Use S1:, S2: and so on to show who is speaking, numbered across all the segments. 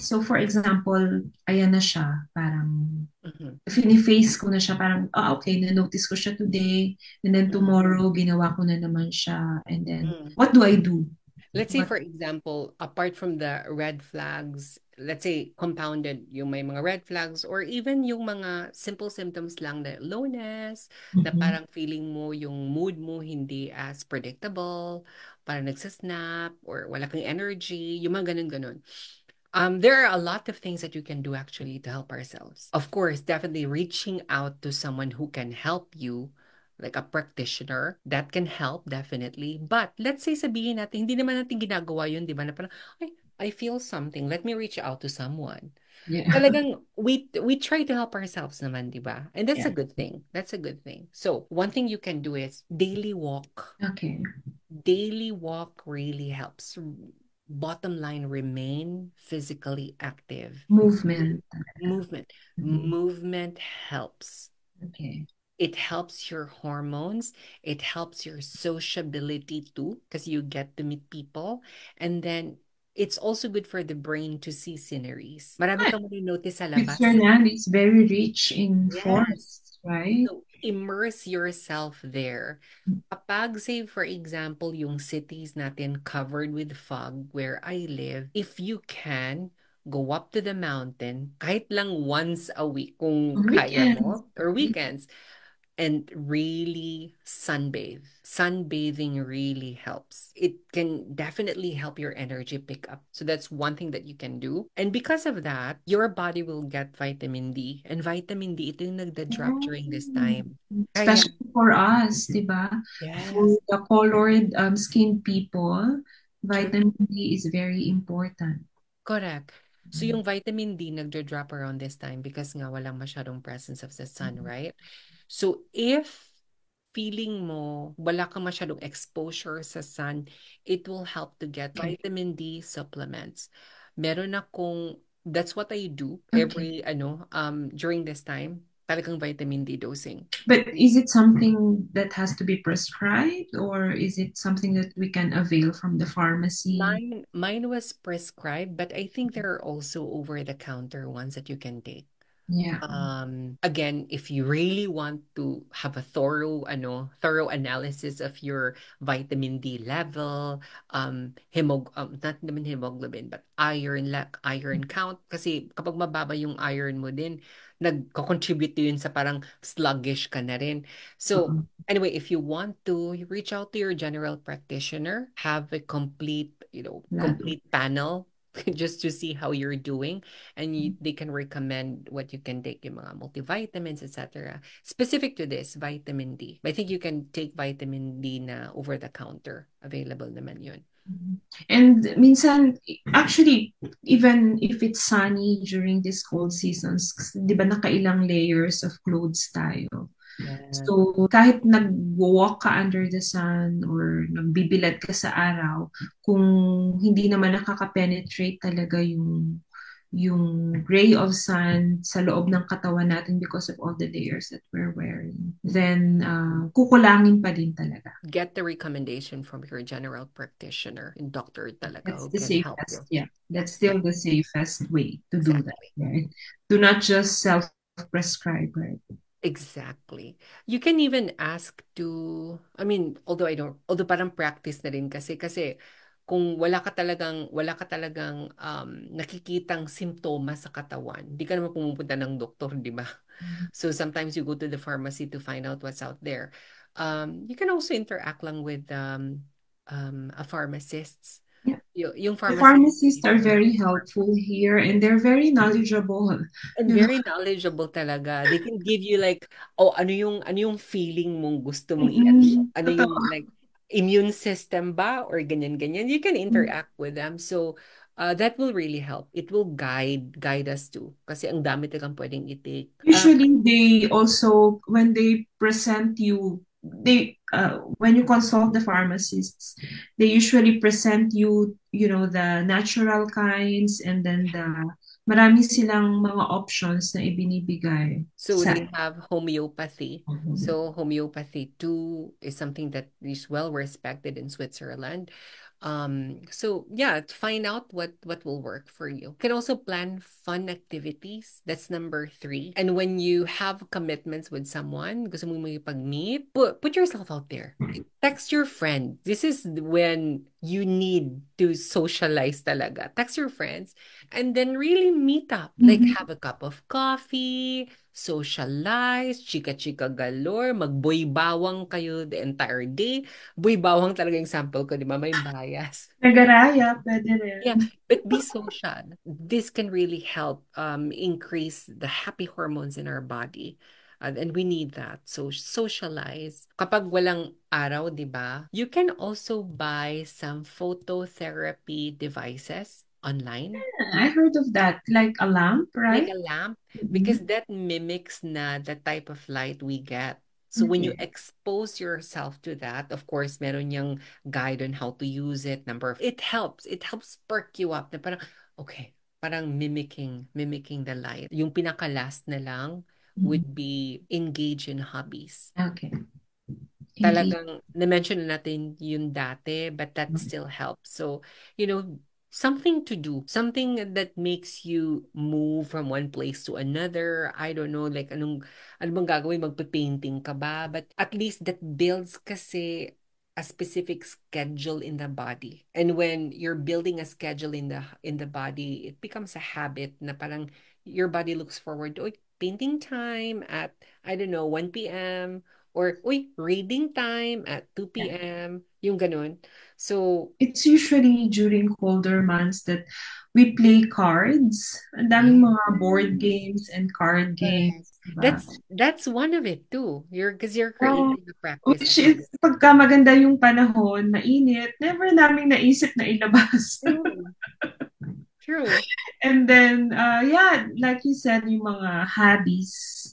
S1: So for example, ayan na siya, parang
S2: Mhm.
S1: fini-face ko na siya, parang, okay, na-notice ko siya today, and then
S2: Mhm.
S1: tomorrow, ginawa ko na naman siya, and then,
S2: Mm.
S1: what do I do?
S2: Let's say,
S1: What,
S2: for example, apart from the red flags, let's say compounded yung may mga red flags or even yung mga simple symptoms lang na lowness, na
S1: Mhm.
S2: parang feeling mo yung mood mo hindi as predictable, parang nagsasnap or wala kang energy, yung mga ganun-ganun. There are a lot of things that you can do actually to help ourselves. Of course, definitely reaching out to someone who can help you, like a practitioner, that can help definitely. But let's say sabihin natin, hindi naman natin ginagawa yun, di ba? Na parang, ay, I feel something. Let me reach out to someone.
S1: Yeah.
S2: Talagang we try to help ourselves naman, di ba? And that's
S1: Yeah.
S2: a good thing. That's a good thing. So, one thing you can do is daily walk.
S1: Okay.
S2: Daily walk really helps. Bottom line, remain physically active.
S1: Movement.
S2: Movement.
S1: Mhm.
S2: Movement helps.
S1: Okay.
S2: It helps your hormones. It helps your sociability too, because you get to meet people. And then it's also good for the brain to see sceneries. Marami
S1: Ah,
S2: kang notice sa labas.
S1: Switzerland is very rich in
S2: Yes.
S1: forests, right?
S2: So, immerse yourself there. Kapag, say, for example, yung cities natin covered with fog where I live, if you can, go up to the mountain, kahit lang once a week kung
S1: On
S2: kaya
S1: weekends.
S2: mo, or weekends, and really sunbathe. Sunbathing really helps. It can definitely help your energy pick up. So that's one thing that you can do. And because of that, your body will get vitamin D. And vitamin D, ito yung nagda-drop during this
S1: Mm.
S2: time. Kaya,
S1: Especially for us, di ba? For
S2: yes,
S1: the colored skin people,
S2: true.
S1: vitamin D is very important.
S2: Correct. So yung vitamin D nagdo-drop around this time because nga walang masyadong presence of the sun, right? So if feeling mo wala kang masyadong exposure sa sun, it will help to get
S1: Okay.
S2: vitamin D supplements. Meron akong, that's what I do
S1: Okay.
S2: every, during this time, talagang vitamin D dosing.
S1: But is it something that has to be prescribed, or is it something that we can avail from the pharmacy?
S2: Mine was prescribed, but I think there are also over-the-counter ones that you can take.
S1: Yeah.
S2: Again, if you really want to have a thorough analysis of your vitamin D level, not naman hemoglobin, but iron count, kasi kapag mababa yung iron mo din, nagko-contribute yun sa parang sluggish ka na rin. So,
S1: Uh-uh.
S2: anyway, if you want to, you reach out to your general practitioner, have a
S1: Lab.
S2: complete panel just to see how you're doing, and they can recommend what you can take, yung mga multivitamins, etc. Specific to this, vitamin D. I think you can take vitamin D na over the counter. Available naman yun.
S1: And minsan, actually, even if it's sunny during these cold seasons, di ba nakailang layers of clothes tayo?
S2: Yes.
S1: So, kahit nag-walk ka under the sun or nagbibilad ka sa araw, kung hindi naman nakaka-penetrate talaga yung ray of sun sa loob ng katawan natin because of all the layers that we're wearing, then kukulangin pa din talaga.
S2: Get the recommendation from your general practitioner, yung doctor talaga
S1: That's
S2: who
S1: the
S2: can help
S1: safest,
S2: you.
S1: yeah. That's
S2: Yes,
S1: still the safest way to do that,
S2: exactly.
S1: right? Do not just self-prescribe, right?
S2: Exactly. You can even ask to, I mean, although parang practice na rin kasi kung wala ka talagang nakikitang simptomas sa katawan, di ka naman pumupunta ng doktor, di ba? So sometimes you go to the pharmacy to find out what's out there. You can also interact lang with a pharmacist.
S1: Yeah.
S2: Yung
S1: The
S2: pharmacist
S1: pharmacists are very helpful here and they're very knowledgeable.
S2: and
S1: You know,
S2: very knowledgeable talaga. They can give you like, oh, ano yung feeling mong gusto mong i-achieve?
S1: mm,
S2: Ano yung
S1: totoo.
S2: like immune system ba or ganyan-ganyan? You can interact with them. So that will really help. It will guide us too. Kasi ang dami talagang pwedeng i-take.
S1: Usually they also when they present you they when you consult the pharmacists, they usually present you, the natural kinds, and then the marami silang mga options na ibinibigay
S2: So
S1: sa.
S2: they have homeopathy.
S1: Mhm.
S2: So homeopathy too is something that is well respected in Switzerland. So yeah, to find out what will work for you. You can also plan fun activities. That's number three. And when you have commitments with someone, gusto mo makipag-meet, put yourself out there. Text your friend. This is when you need to socialize talaga. Text your friends and then really meet up. Like
S1: Mhm.
S2: have a cup of coffee, socialize, chika-chika galore, magboy bawang kayo the entire day. Boy bawang talaga yung sample ko, di ba? May bias.
S1: Nagaraya, pwede
S2: Yeah,
S1: rin.
S2: but be social. This can really help increase the happy hormones in our body. And we need that. So socialize. Kapag walang araw, 'di ba? You can also buy some phototherapy devices online.
S1: I heard of that, like a lamp,
S2: Like
S1: right?
S2: a lamp,
S1: Mhm.
S2: because that mimics na the type of light we get. So when you
S1: Okay.
S2: expose yourself to that, of course, meron yung guide on how to use it, number of, it helps. It helps perk you up na parang, okay, parang mimicking the light. Yung pinaka-last na lang
S1: Mhm.
S2: would be engage in hobbies.
S1: Okay. Engage.
S2: Talagang na-mention na natin yun dati, but that still helps. So, you know, something to do, something that makes you move from one place to another. I don't know, like ano bang gagawin? Magpe-painting ka ba? But at least that builds kasi a specific schedule in the body. And when you're building a schedule in the body, it becomes a habit na parang your body looks forward to, "Uy, painting time at, I don't know, 1 p.m. Or, uy, reading time at 2 p.m. Yung ganun. So,
S1: It's usually during colder months that we play cards. Ang daming
S2: yes,
S1: mga board games and card
S2: correct.
S1: games, diba?
S2: That's one of it too. Because you're
S1: Oh,
S2: creating a practice
S1: which
S2: habit.
S1: is, pagka maganda yung panahon, mainit, never naming naisip na ilabas.
S2: True. True.
S1: And then, yeah, like you said, yung mga hobbies.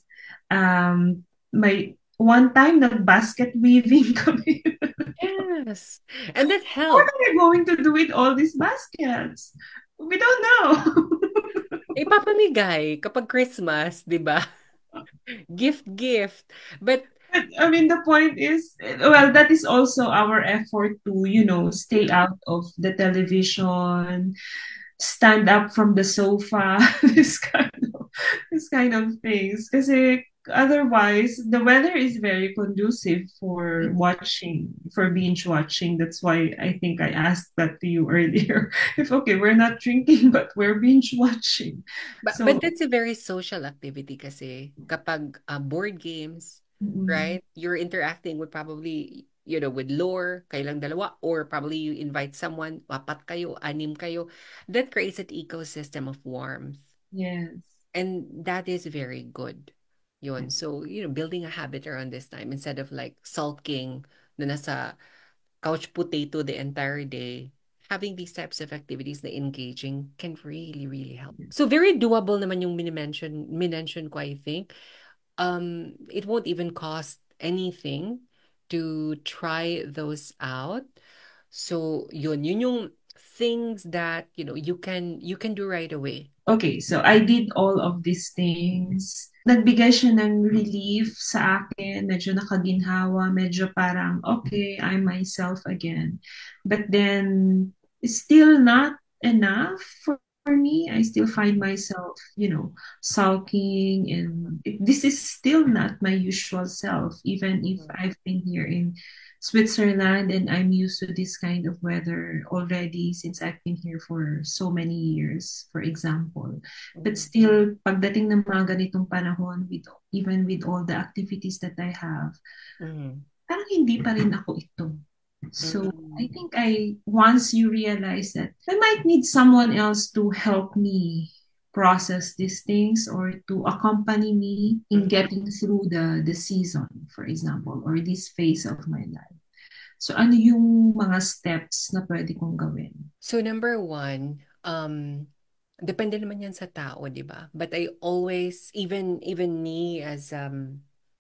S1: May one time, nag-basket weaving kami.
S2: Yes. And that
S1: What
S2: helped.
S1: are we going to do with all these baskets? We don't know.
S2: Ipapamigay kapag Christmas, di ba? Gift. But,
S1: But I mean, the point is, well, that is also our effort to, stay out of the television, stand up from the sofa, this kind of things. Because otherwise, the weather is very conducive for
S2: mm,
S1: watching, for binge watching. That's why I think I asked that to you earlier. If okay, we're not drinking, but we're binge watching.
S2: but
S1: So,
S2: that's a very social activity kasi kapag board games,
S1: mm,
S2: right? You're interacting with probably, with lore, kayo lang dalawa, or probably you invite someone, apat kayo, anim kayo. That creates an ecosystem of warmth.
S1: yes.
S2: And that is very good. Yun. So, building a habit around this time instead of like sulking na nasa couch potato the entire day, having these types of activities na engaging can really, really help. So very doable naman yung minention ko, I think. It won't even cost anything to try those out. So yun yung things that, you can do right away.
S1: Okay, so I did all of these things. Nagbigay siya ng relief sa akin, medyo nakaginhawa, medyo parang, okay, I'm myself again. But then, it's still not enough for me. I still find myself, sulking, and this is still not my usual self, even if I've been here in Switzerland and I'm used to this kind of weather already since I've been here for so many years, for example. But
S2: Mm,
S1: still, pagdating ng mga ganitong panahon, even with all the activities that I have,
S2: mm,
S1: parang hindi pa rin ako ito. So I
S2: mm,
S1: think once you realize that I might need someone else to help me process these things or to accompany me in
S2: mm.
S1: getting through the season, for example, or this phase of my life. So ano yung mga steps na pwede kong gawin?
S2: So number one, depende naman yan sa tao, di ba? But I always, even me as a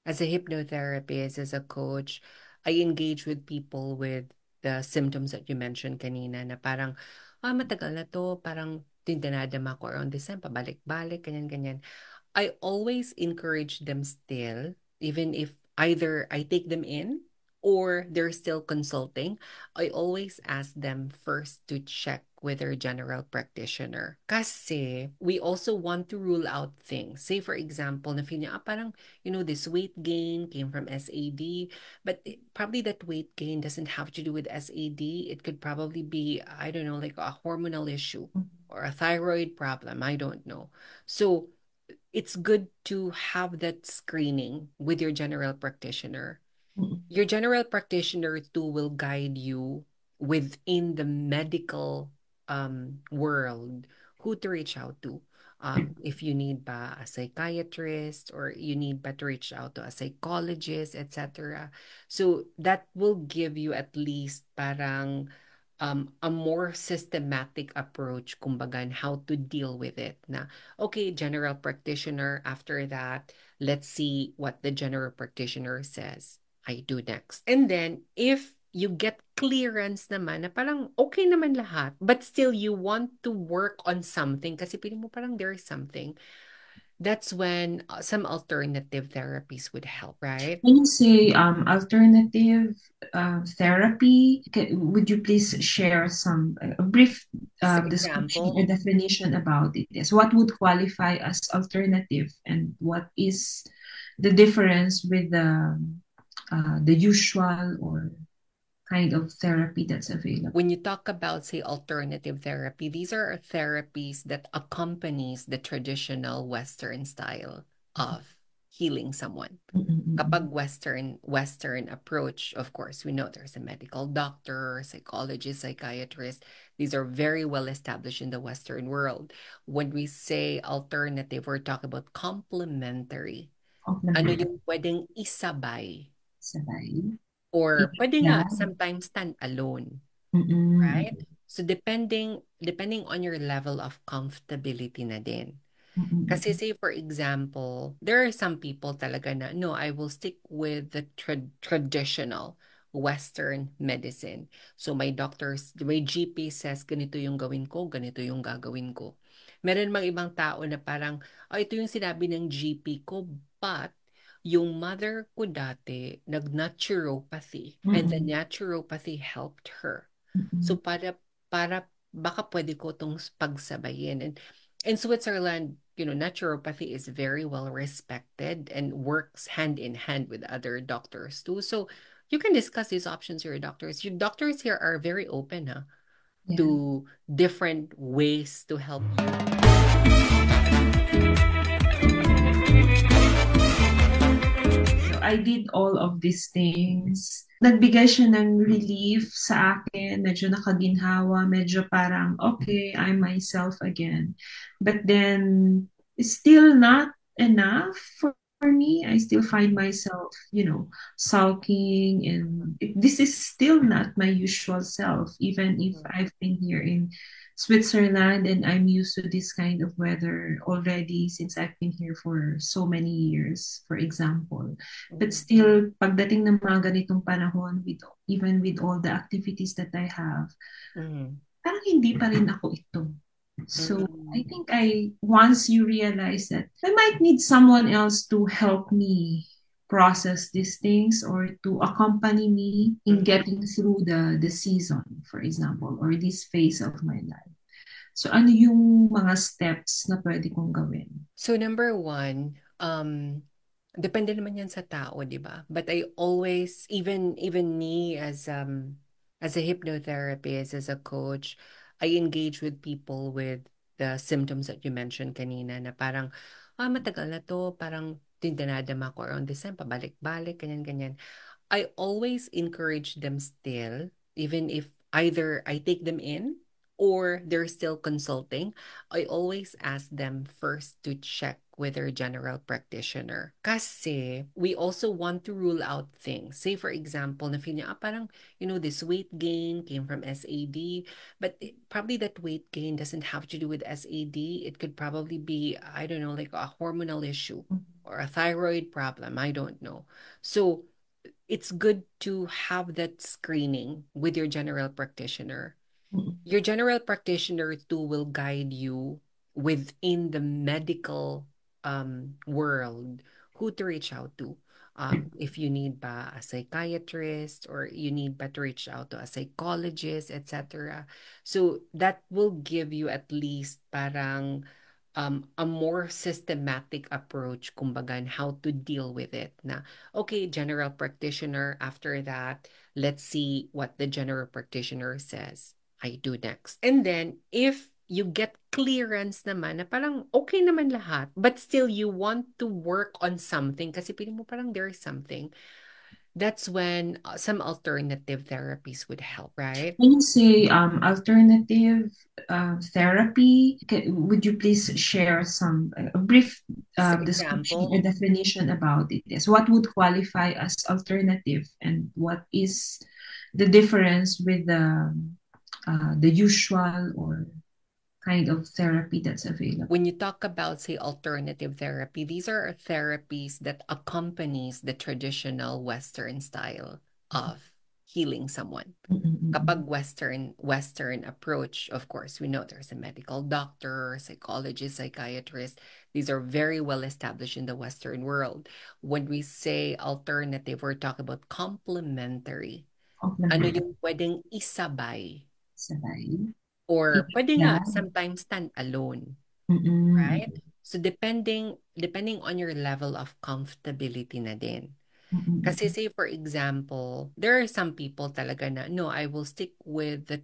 S2: hypnotherapist, as a coach, I engage with people with the symptoms that you mentioned kanina na parang, matagal na to, parang dinadama ko around December, balik-balik, ganyan-ganyan. I always encourage them still, even if either I take them in or they're still consulting, I always ask them first to check with their general practitioner. Kasi we also want to rule out things. Say for example, na feel niya, parang, this weight gain came from SAD, but probably that weight gain doesn't have to do with SAD. It could probably be, I don't know, like a hormonal issue or a thyroid problem. I don't know. So it's good to have that screening with your general practitioner. Your general practitioner too will guide you within the medical world who to reach out to. If you need ba a psychiatrist or you need ba to reach out to a psychologist, etc. So that will give you at least parang a more systematic approach, kumbaga, on how to deal with it. Na, okay, general practitioner, after that, let's see what the general practitioner says I do next. And then, if you get clearance naman na parang okay naman lahat, but still you want to work on something kasi piling mo parang there is something, that's when some alternative therapies would help, right?
S1: When you say alternative therapy, would you please share some a brief description or
S2: Example,
S1: definition about it? Yes, what would qualify as alternative, and what is the difference with the usual or kind of therapy that's available?
S2: when you talk about, say, alternative therapy, these are therapies that accompanies the traditional Western style of healing someone. Kapag
S1: Mm-mm-mm.
S2: Western approach, of course, we know there's a medical doctor, psychologist, psychiatrist. These are very well established in the Western world. When we say alternative, we're talking about complementary. Ano
S1: Complement.
S2: yung pwedeng isabay
S1: Sabay.
S2: or pwede nga
S1: Yeah.
S2: sometimes stand alone,
S1: Mm-mm.
S2: right? So depending on your level of comfortability na din. Kasi
S1: Mm-mm.
S2: say for example, there are some people talaga na, no, I will stick with the traditional Western medicine. So my GP says, ganito yung gawin ko, ganito yung gagawin ko. Meron mang ibang tao na parang, oh, ito yung sinabi ng GP ko, but yung mother ko dati, nag-naturopathy, and the
S1: Mm-mm.
S2: naturopathy helped her. So
S1: Mm-mm.
S2: para baka pwede ko tong pagsabayin. And in Switzerland, naturopathy is very well respected and works hand in hand with other doctors too. So you can discuss these options with your doctors. Your doctors here are very open,
S1: Yeah.
S2: to different ways to help you.
S1: So I did all of these things. Nagbigay siya ng relief sa akin, medyo nakaginhawa, medyo parang, okay, I'm myself again. But then, it's still not enough for me. I still find myself, sulking, and this is still not my usual self, even if
S2: Mhm,
S1: I've been here in Switzerland and I'm used to this kind of weather already since I've been here for so many years, for example. But
S2: mhm,
S1: still, pagdating ng mga ganitong panahon, even with all the activities that I have,
S2: mhm,
S1: parang hindi pa rin ako ito. So I
S2: mhm,
S1: think once you realize that I might need someone else to help me process these things or to accompany me in
S2: mhm.
S1: getting through the season, for example, or this phase of my life. So ano yung mga steps na pwede kong gawin?
S2: So number one, depende naman yan sa tao, di ba? But I always, even me as a hypnotherapist, as a coach, I engage with people with the symptoms that you mentioned kanina na parang, matagal na to, parang dinadama ko around this time, pabalik-balik, ganyan-ganyan. I always encourage them still, even if either I take them in or they're still consulting. I always ask them first to check with their general practitioner. Kasi we also want to rule out things. Say for example, na feel niya, parang, this weight gain came from SAD, but probably that weight gain doesn't have to do with SAD. It could probably be, I don't know, like a hormonal issue or a thyroid problem. I don't know. So it's good to have that screening with your general practitioner. Your general practitioner too will guide you within the medical world who to reach out to. If you need ba a psychiatrist or you need ba to reach out to a psychologist, etc. So that will give you at least parang a more systematic approach, kumbaga, on how to deal with it. Na, okay, general practitioner, after that, let's see what the general practitioner says I do next. And then, if you get clearance naman na parang okay naman lahat, but still you want to work on something kasi piling mo parang there is something, that's when some alternative therapies would help, right?
S1: When you say alternative therapy, would you please share some a brief
S2: For
S1: description or
S2: example,
S1: definition about it? Yes. What would qualify as alternative, and what is the difference with the usual or kind of therapy that's available?
S2: when you talk about, say, alternative therapy, these are therapies that accompanies the traditional Western style of healing someone. Kapag
S1: Mm-mm-mm.
S2: Western approach, of course, we know there's a medical doctor, psychologist, psychiatrist. These are very well established in the Western world. When we say alternative, we're talking about complementary. Ano
S1: Complement.
S2: yung pwedeng isabay
S1: Sabay.
S2: or pwede nga
S1: Yeah.
S2: sometimes stand alone,
S1: Mm-mm.
S2: right? So depending on your level of comfortability na din. Kasi
S1: Mm-mm.
S2: say for example, there are some people talaga na, no, I will stick with the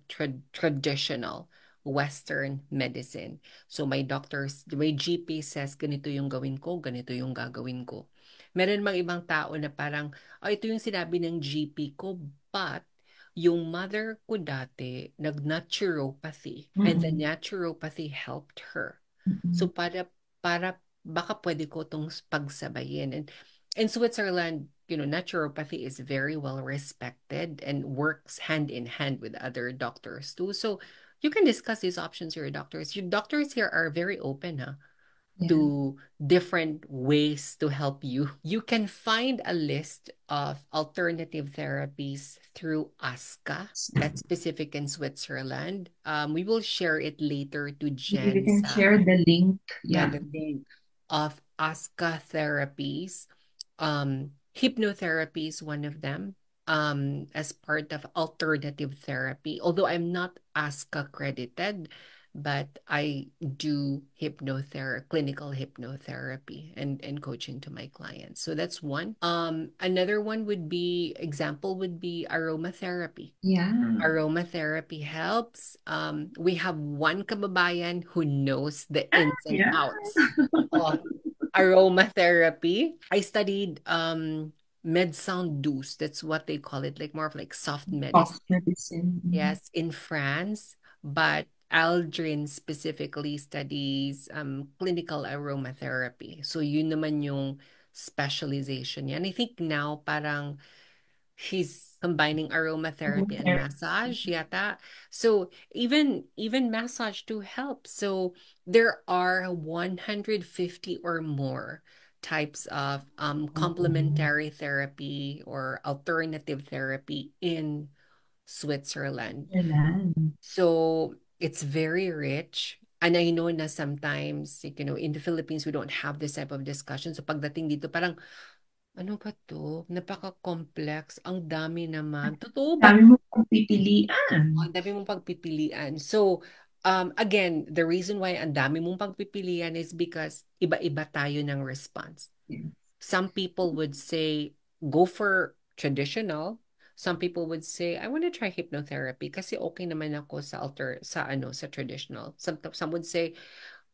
S2: traditional Western medicine. So my GP says, ganito yung gawin ko, ganito yung gagawin ko. Meron mang ibang tao na parang, oh, ito yung sinabi ng GP ko, but yung mother ko dati, nag-naturopathy, and the
S1: Mm-mm.
S2: naturopathy helped her. So
S1: Mm-mm.
S2: para baka pwede ko itong pagsabayin. And in Switzerland, naturopathy is very well respected and works hand in hand with other doctors too. So you can discuss these options with your doctors. Your doctors here are very open,
S1: Yeah.
S2: to different ways to help you. You can find a list of alternative therapies through ASCA, that's specific in Switzerland. We will share it later to
S1: Maybe we
S2: Jen
S1: can
S2: sa,
S1: share the link.
S2: yeah,
S1: Yeah.
S2: the link of ASCA therapies. Hypnotherapy is one of them, as part of alternative therapy. Although I'm not ASCA accredited, but I do clinical hypnotherapy and coaching to my clients. So that's one. Another one would be aromatherapy.
S1: Yeah.
S2: Aromatherapy helps. We have one kababayan who knows the ins and
S1: Yeah.
S2: outs of aromatherapy. I studied med sound douce. That's what they call it, like more of like soft
S1: Cough
S2: medicine.
S1: medicine.
S2: Yes, in France, but Aldrin specifically studies clinical aromatherapy. So yun naman yung specialization niya. And I think now parang he's combining aromatherapy and
S1: Mhm.
S2: massage yata. So even massage too helps. So there are 150 or more types of complementary therapy or alternative therapy in Switzerland.
S1: Ireland.
S2: So it's very rich. And I know na sometimes, like, in the Philippines, we don't have this type of discussion. So pagdating dito, parang, ano ba to? Napaka-complex. Ang dami naman. Totoo ba?
S1: Dami mo pang pipilian.
S2: Ang dami mong pagpipilian. So, again, the reason why ang dami mong pagpipilian is because iba-iba tayo ng response.
S1: Yeah.
S2: Some people would say, go for traditional. Some people would say, I want to try hypnotherapy kasi okay naman ako sa traditional. Some would say,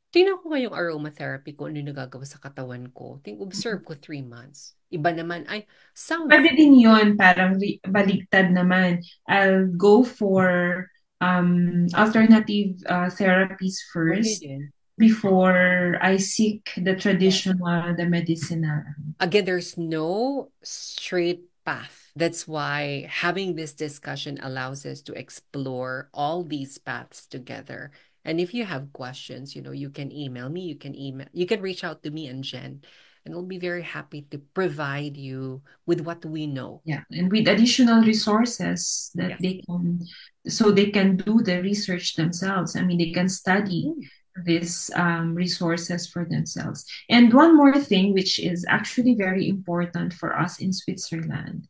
S2: tingnan ko nga yung aromatherapy ko, ano yung nagagawa sa katawan ko. Observe ko 3 months. Iba naman, ay, sound
S1: Pwede din yun, parang baligtad naman. I'll go for alternative therapies
S2: pwede
S1: first
S2: din.
S1: before I seek the
S2: Yes.
S1: traditional, the medicinal.
S2: Again, there's no straight path. That's why having this discussion allows us to explore all these paths together. And if you have questions, you can email me, you can reach out to me and Jen, and we'll be very happy to provide you with what we know.
S1: Yeah, and with additional resources that
S2: Yes.
S1: so they can do the research themselves. I mean, they can study
S2: Mm.
S1: these resources for themselves. And one more thing, which is actually very important for us in Switzerland,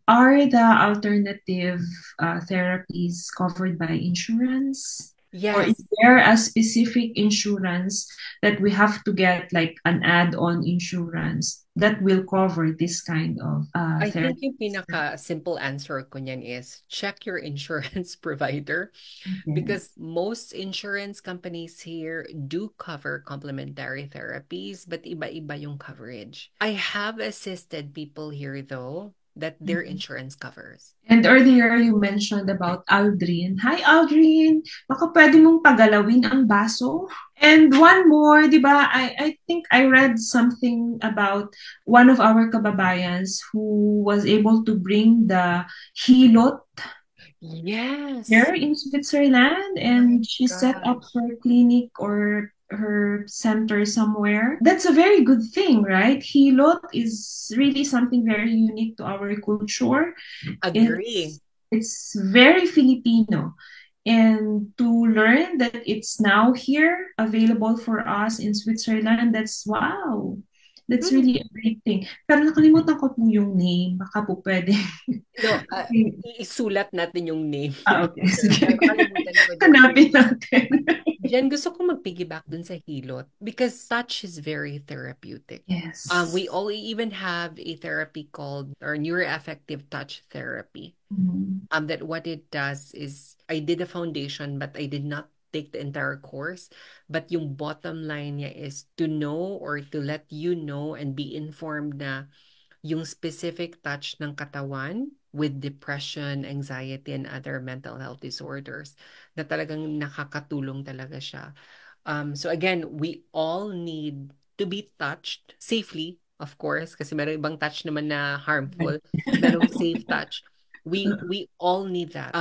S1: are the alternative therapies covered by insurance? Or is
S2: Yes.
S1: there a specific insurance that we have to get, like an add-on insurance that will cover this kind of
S2: I think
S1: therapy?
S2: yung pinaka-simple answer ko niyan is check your insurance provider
S1: Okay.
S2: because most insurance companies here do cover complementary therapies, but iba-iba yung coverage. I have assisted people here though that their
S1: Mhm.
S2: insurance covers.
S1: And earlier you mentioned about Aldrin. Hi, Aldrin! Baka pwede mong pagalawin ang baso? And one more, di ba? I think I read something about one of our kababayans who was able to bring the hilot
S2: Yes.
S1: here in Switzerland,
S2: My
S1: and she set up
S2: gosh.
S1: her clinic or her center somewhere. That's a very good thing, right? Hilot is really something very unique to our culture.
S2: Agree.
S1: It's very Filipino. And to learn that it's now here available for us in Switzerland, that's wow. That's
S2: Hmm.
S1: really a great thing. Pero nakalimutan ko po yung name. Baka po pwede.
S2: No,
S1: Okay.
S2: isulat natin yung name.
S1: Okay. Sige.
S2: Nakalimutan ko din.
S1: Hanapin natin.
S2: Jen, gusto ko mag-piggyback dun sa hilot because touch is very therapeutic. We
S1: Yes.
S2: all even have a therapy called or neuroaffective touch therapy.
S1: Mhm.
S2: That what it does is I did a foundation, but I did not take the entire course. But yung bottom line niya is to know or to let you know and be informed na yung specific touch ng katawan with depression, anxiety, and other mental health disorders na talagang nakakatulong talaga siya. So again, we all need to be touched safely, of course, kasi meron ibang touch naman na harmful. Merong safe touch. We all need that.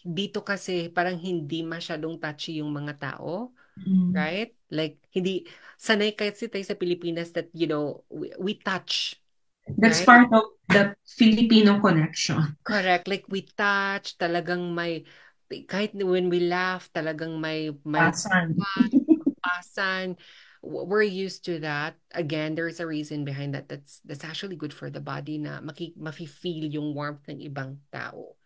S2: Dito kasi parang hindi masyadong touchy yung mga tao,
S1: Mhm.
S2: right? Like hindi sanay kasi tayo sa Pilipinas that we touch,
S1: That's
S2: right?
S1: part of the Filipino connection.
S2: Correct. Like we touch, talagang may kahit when we laugh, talagang may
S1: Pasan.
S2: pasan. We're used to that. Again, there's a reason behind that. That's actually good for the body na mafi-feel yung warmth ng ibang tao.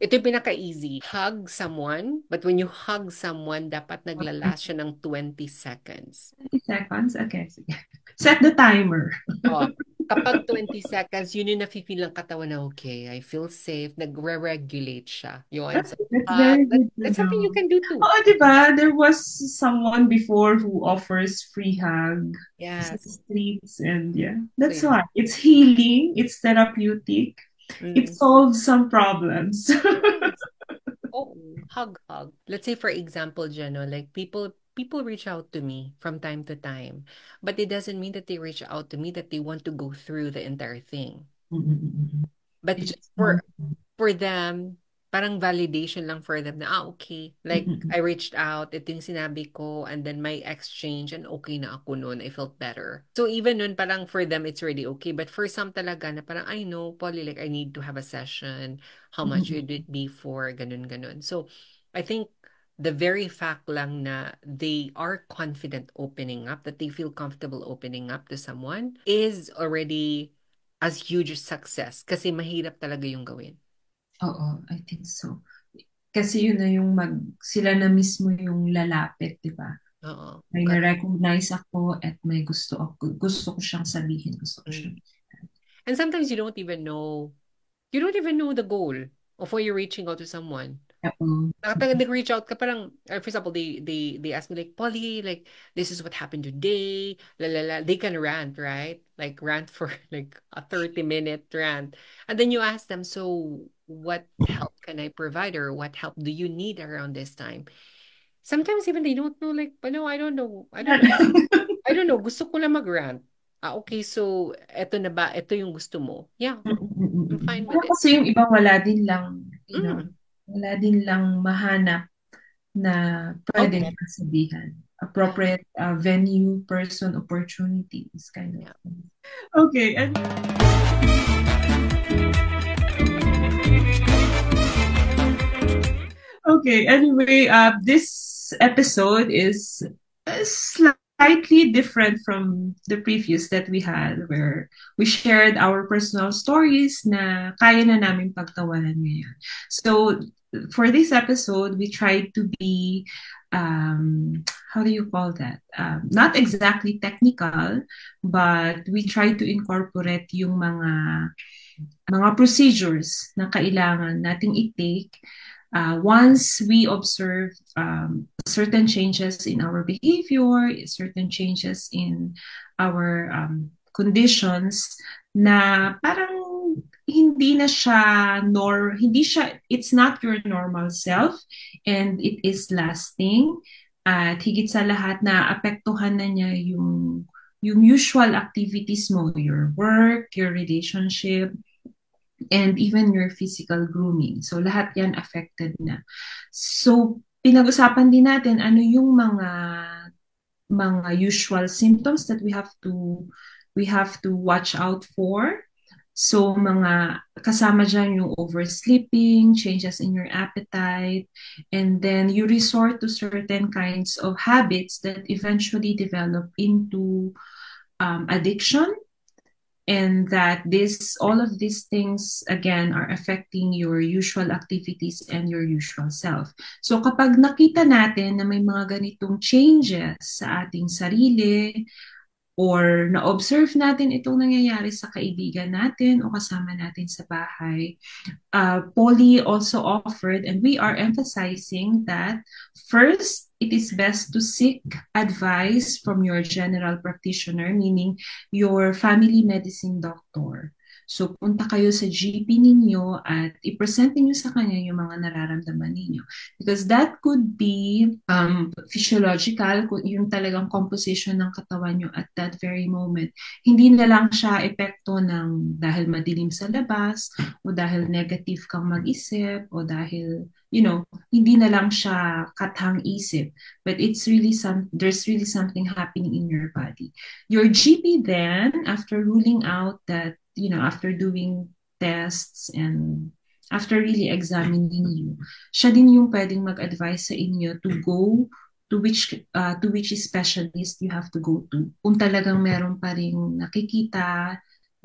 S2: Ito yung pinaka-easy. Hug someone, but when you hug someone, dapat naglalast siya ng 20 seconds.
S1: 20 seconds? Okay, sige. Set the timer.
S2: Oh, kapag 20 seconds, yun yung nafe-feel ng katawan na okay, I feel safe, nagre-regulate siya. Yun. So,
S1: That's very good to
S2: that's something you
S1: know.
S2: can do too.
S1: Oo, di ba? There was someone before who offers free hug sa
S2: Yes.
S1: streets, and yeah,
S2: So,
S1: that's why. It's healing, it's therapeutic, it
S2: mm,
S1: solves some problems.
S2: yes. Oh, hug. Let's say, for example, Jeno, like people reach out to me from time to time, but it doesn't mean that they reach out to me that they want to go through the entire thing. But
S1: It's just one.
S2: for them, parang validation lang for them na, okay, like, I reached out, ito yung sinabi ko, and then my exchange, and okay na ako noon, I felt better. So, even nun, parang for them, it's really okay. But for some talaga, na parang, I know, Polly, like, I need to have a session, how much would it be for, ganun. So, I think, the very fact lang na they are confident opening up, that they feel comfortable opening up to someone, is already as huge success. Kasi mahirap talaga yung gawin.
S1: Oo, I think so. Kasi yun na yung sila na mismo yung lalapit, di ba?
S2: Oo.
S1: May na-recognize ako at may gusto ko siyang sabihin, gusto ko
S2: Mm.
S1: siyang.
S2: And sometimes you don't even know the goal of why you're reaching out to someone.
S1: Oo.
S2: Nag-reach out ka parang, for example, they ask me like, Polly, like, this is what happened today, la la la. They can rant, right? Like rant for like a 30-minute rant. And then you ask them, so what help can I provide or what help do you need around this time? Sometimes even they don't know, like, no, I don't know. I don't know. Gusto ko lang mag-rant. Okay, so eto na ba? Ito yung gusto mo? Yeah, I'm fine with
S1: Pero
S2: it.
S1: kasi yung ibang wala din lang,
S2: Mm,
S1: wala din lang mahanap na pwedeng
S2: outlet.
S1: sabihan.
S2: Yeah,
S1: Appropriate venue, person, opportunity, this kind of
S2: yeah.
S1: thing. Okay, and okay, anyway, this episode is slightly different from the previous that we had, where we shared our personal stories na kaya na namin pagtawanan ngayon. So for this episode, we tried to be, how do you call that? Not exactly technical, but we tried to incorporate yung mga procedures na kailangan nating i-take once we observe certain changes in our behavior, certain changes in our conditions na parang hindi siya, it's not your normal self and it is lasting. At higit sa lahat na apektuhan na niya yung usual activities mo, your work, your relationship, and even your physical grooming. So lahat yan affected na. So pinag-usapan din natin ano yung mga usual symptoms that we have to watch out for. So mga kasama dyan yung oversleeping, changes in your appetite, and then you resort to certain kinds of habits that eventually develop into addiction, and that all of these things again are affecting your usual activities and your usual self. So kapag nakita natin na may mga ganitong changes sa ating sarili, or na-observe natin itong nangyayari sa kaibigan natin o kasama natin sa bahay, Polly also offered, and we are emphasizing that first, it is best to seek advice from your general practitioner, meaning your family medicine doctor. So punta kayo sa GP ninyo at i-present niyo sa kanya yung mga nararamdaman ninyo. Because that could be physiological, yung talagang composition ng katawan nyo at that very moment. Hindi na lang siya epekto ng dahil madilim sa labas, o dahil negative kang mag-isip, o dahil, hindi na lang siya kathang isip. But there's really something happening in your body. Your GP then, after ruling out that, after doing tests and after really examining you, siya din yung pwedeng mag-advise sa inyo to go to which specialist you have to go to. Kung talagang meron pa ring nakikita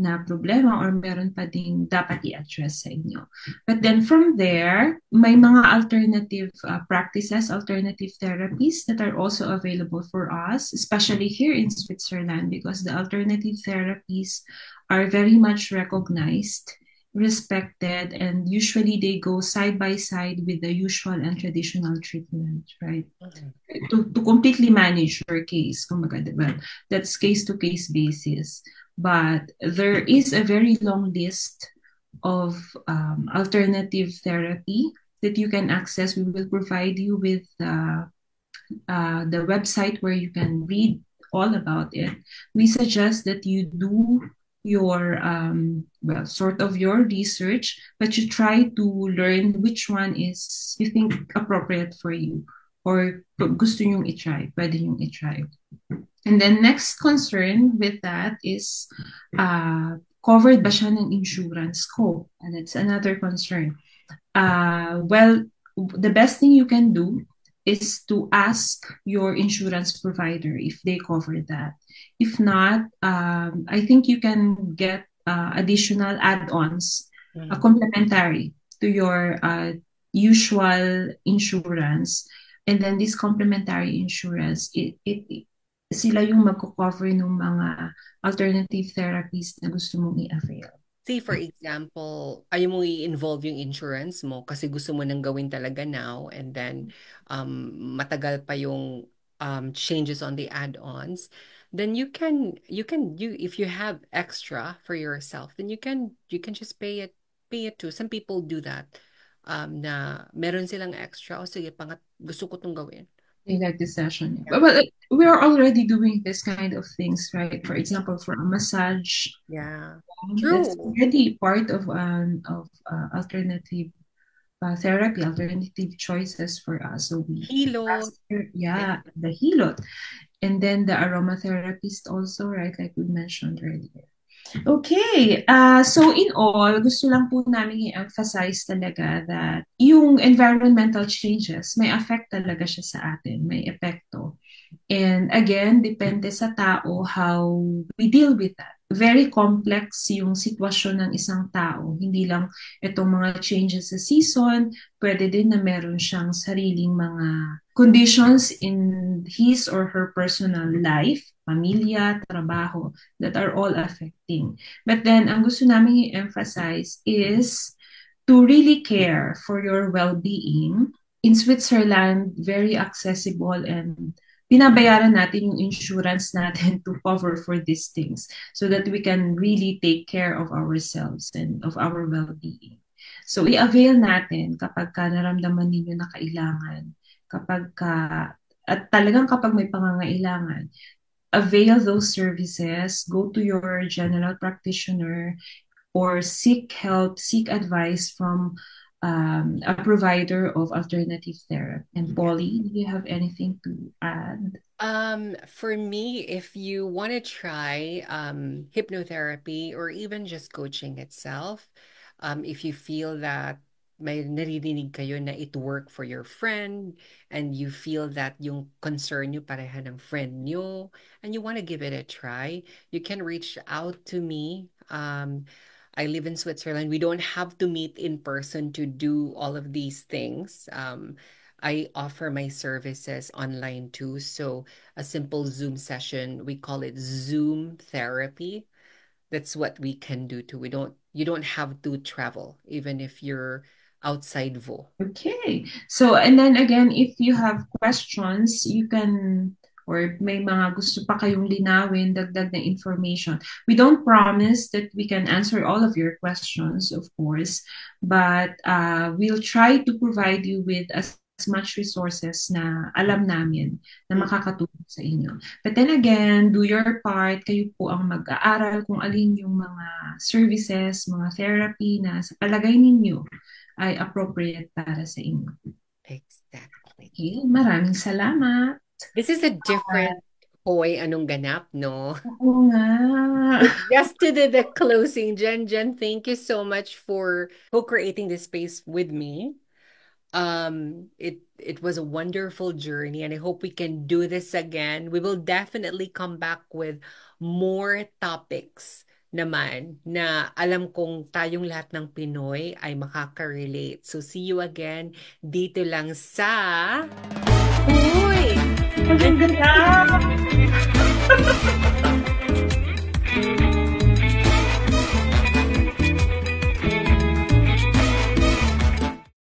S1: na problema or meron pa ding dapat i-address sa inyo. But then from there, may mga alternative practices, alternative therapies that are also available for us, especially here in Switzerland, because the alternative therapies are very much recognized, respected, and usually they go side by side with the usual and traditional treatment, right? To completely manage your case, kumbaga, diba? That's case-to-case basis. But there is a very long list of alternative therapy that you can access. We will provide you with the website where you can read all about it. We suggest that you do your sort of your research, but you try to learn which one is you think appropriate for you, or gusto nyong i-try, pwede nyong i-try. And then next concern with that is covered ba siya ng insurance ko? And that's another concern. Well, the best thing you can do is to ask your insurance provider if they cover that. If not, I think you can get additional add-ons, complementary to your usual insurance. And then this complementary insurance, sila yung magko-cover ng mga alternative therapies na gusto mong i-avail.
S2: Say for example, ayaw mo i-involve yung insurance mo kasi gusto mo nang gawin talaga now, and then matagal pa yung changes on the add-ons, then you if you have extra for yourself, then you can just pay it too. Some people do that, na meron silang extra, o sige, gusto ko tong gawin.
S1: They like this session. Yeah. But we are already doing this kind of things, right? For example, for a massage.
S2: Yeah, true.
S1: That's already part of alternative therapy, alternative choices for us. So
S2: Hilot.
S1: The hilot. And then the aromatherapist also, right? Like we mentioned earlier. Okay. So in all, gusto lang po namin i-emphasize talaga that yung environmental changes, may affect talaga siya sa atin, may epekto. And again, depende sa tao how we deal with that. Very complex yung sitwasyon ng isang tao. Hindi lang itong mga changes sa season, pwede din na meron siyang sariling mga conditions in his or her personal life, pamilya, trabaho, that are all affecting. But then, ang gusto namin i-emphasize is to really care for your well-being. In Switzerland, very accessible and binabayaran natin yung insurance natin to cover for these things so that we can really take care of ourselves and of our well-being. So i-avail natin kapag ka naramdaman ninyo na kailangan, kapag ka, at talagang kapag may pangangailangan, avail those services, go to your general practitioner, or seek help, seek advice from a provider of alternative therapy. And Polly, do you have anything to add?
S2: For me, if you want to try hypnotherapy or even just coaching itself, if you feel that may naririnig kayo na it work for your friend and you feel that yung concern nyo pareha ng friend nyo and you want to give it a try, you can reach out to me. I live in Switzerland. We don't have to meet in person to do all of these things. I offer my services online too. So a simple Zoom session, we call it Zoom therapy. That's what we can do too. You don't have to travel, even if you're outside Vo.
S1: Okay. So, and then again, if you have questions, you can, or may mga gusto pa kayong linawin, dagdag na information. We don't promise that we can answer all of your questions, of course, but we'll try to provide you with as much resources na alam namin na makakatulong sa inyo. But then again, do your part. Kayo po ang mag-aaral kung alin yung mga services, mga therapy na sa palagay ninyo ay appropriate para sa inyo.
S2: Exactly.
S1: Okay, maraming salamat.
S2: This is a different Hoy Anong Ganap, no?
S1: Oo nga.
S2: But just to do the closing, Jen, thank you so much for co-creating this space with me. It was a wonderful journey, and I hope we can do this again. We will definitely come back with more topics naman na alam kong tayong lahat ng Pinoy ay makaka-relate. So see you again dito lang sa Uy!
S1: Maganda na!